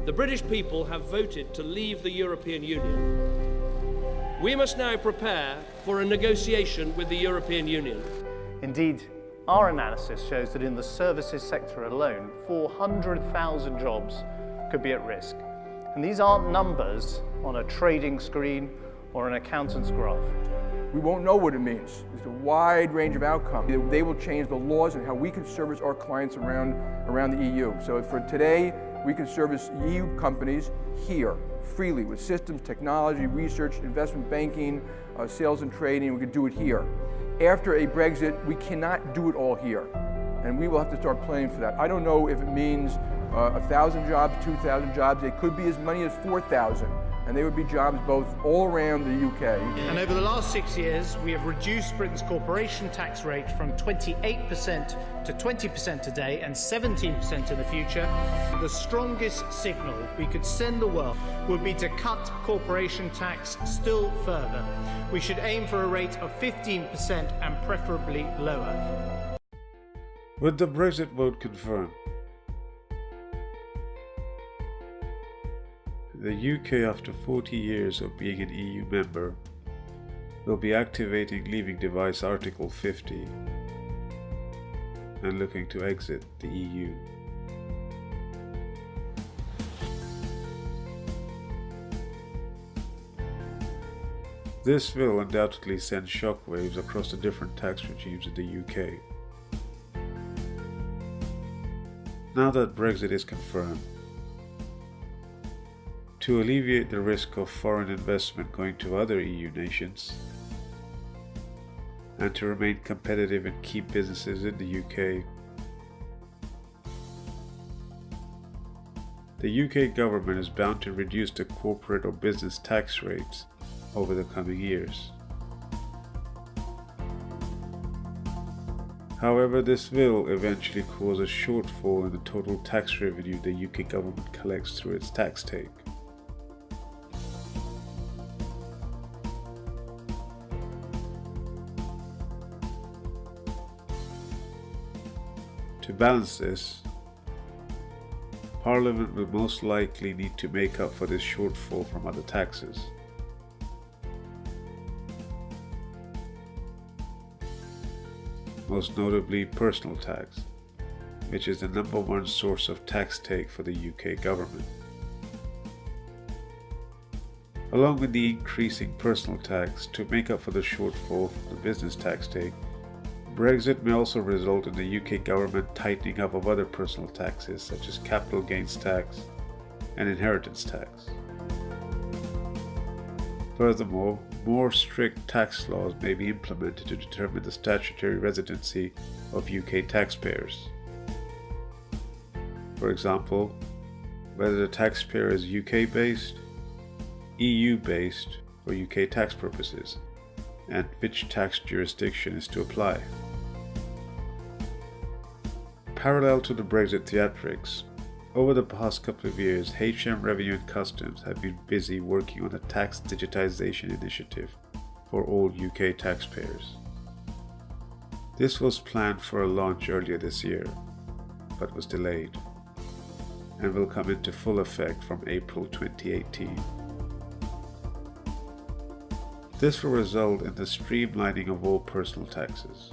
The British people have voted to leave the European Union. We must now prepare for a negotiation with the European Union. Indeed, our analysis shows that in the services sector alone, 400,000 jobs could be at risk. And these aren't numbers on a trading screen or an accountant's graph. We won't know what it means. There's a wide range of outcomes. They will change the laws and how we can service our clients around the EU. So for today, we can service EU companies here, freely, with systems, technology, research, investment banking, sales and trading. We can do it here. After a Brexit, we cannot do it all here. And we will have to start planning for that. I don't know if it means 1,000 jobs, 2,000 jobs. It could be as many as 4,000. And they would be jobs both all around the UK. And over the last 6 years, we have reduced Britain's corporation tax rate from 28% to 20% today and 17% in the future. The strongest signal we could send the world would be to cut corporation tax still further. We should aim for a rate of 15% and preferably lower. With the Brexit vote confirmed, the UK, after 40 years of being an EU member, will be activating leaving device Article 50 and looking to exit the EU. This will undoubtedly send shockwaves across the different tax regimes in the UK. Now that Brexit is confirmed, to alleviate the risk of foreign investment going to other EU nations, and to remain competitive and keep businesses in the UK, the UK government is bound to reduce the corporate or business tax rates over the coming years. However, this will eventually cause a shortfall in the total tax revenue the UK government collects through its tax take. To balance this, Parliament will most likely need to make up for this shortfall from other taxes. Most notably personal tax, which is the #1 source of tax take for the UK government. Along with the increasing personal tax to make up for the shortfall from the business tax take, Brexit may also result in the UK government tightening up of other personal taxes such as capital gains tax and inheritance tax. Furthermore, more strict tax laws may be implemented to determine the statutory residency of UK taxpayers. For example, whether the taxpayer is UK-based, EU-based, or UK tax purposes, and which tax jurisdiction is to apply. Parallel to the Brexit theatrics, over the past couple of years, HM Revenue and Customs have been busy working on a tax digitization initiative for all UK taxpayers. This was planned for a launch earlier this year, but was delayed, and will come into full effect from April 2018. This will result in the streamlining of all personal taxes,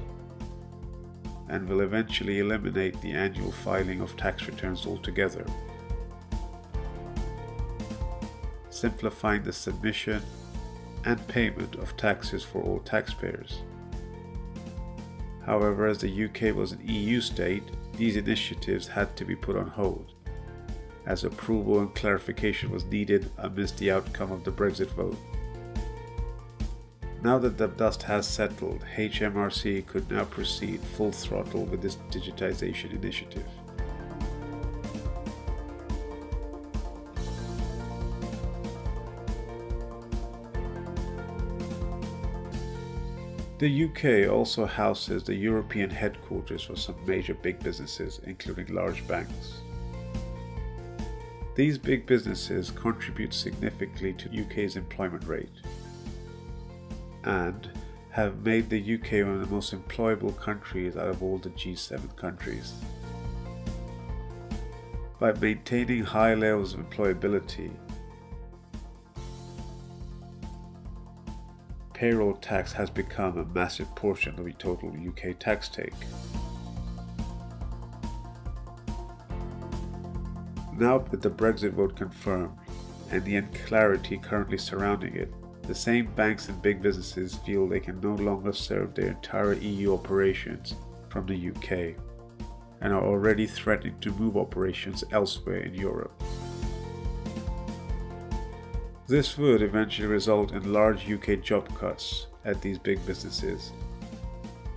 and will eventually eliminate the annual filing of tax returns altogether, simplifying the submission and payment of taxes for all taxpayers. However, as the UK was an EU state, these initiatives had to be put on hold, as approval and clarification was needed amidst the outcome of the Brexit vote. Now that the dust has settled, HMRC could now proceed full throttle with this digitization initiative. The UK also houses the European headquarters for some major big businesses, including large banks. These big businesses contribute significantly to UK's employment rate, and have made the UK one of the most employable countries out of all the G7 countries. By maintaining high levels of employability, payroll tax has become a massive portion of the total UK tax take. Now with the Brexit vote confirmed and the unclarity currently surrounding it, the same banks and big businesses feel they can no longer serve their entire EU operations from the UK and are already threatening to move operations elsewhere in Europe. This would eventually result in large UK job cuts at these big businesses,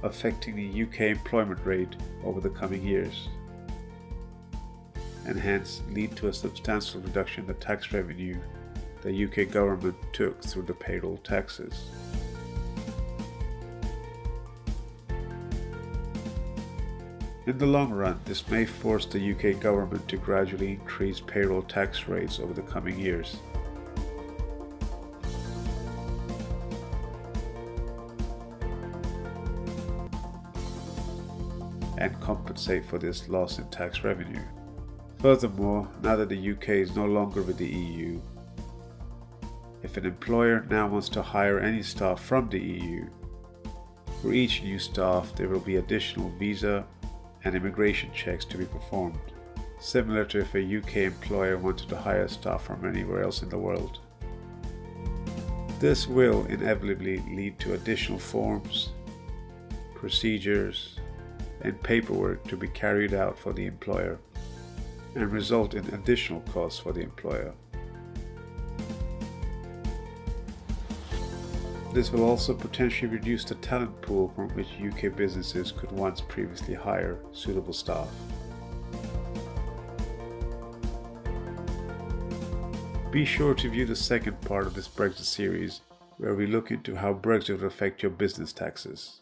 affecting the UK employment rate over the coming years, and hence lead to a substantial reduction in the tax revenue the UK government took through the payroll taxes. In the long run, this may force the UK government to gradually increase payroll tax rates over the coming years. And compensate for this loss in tax revenue. Furthermore, now that the UK is no longer with the EU, if an employer now wants to hire any staff from the EU, for each new staff there will be additional visa and immigration checks to be performed, similar to if a UK employer wanted to hire staff from anywhere else in the world. This will inevitably lead to additional forms, procedures, and paperwork to be carried out for the employer, and result in additional costs for the employer. This will also potentially reduce the talent pool from which UK businesses could once previously hire suitable staff. Be sure to view the second part of this Brexit series, where we look into how Brexit will affect your business taxes.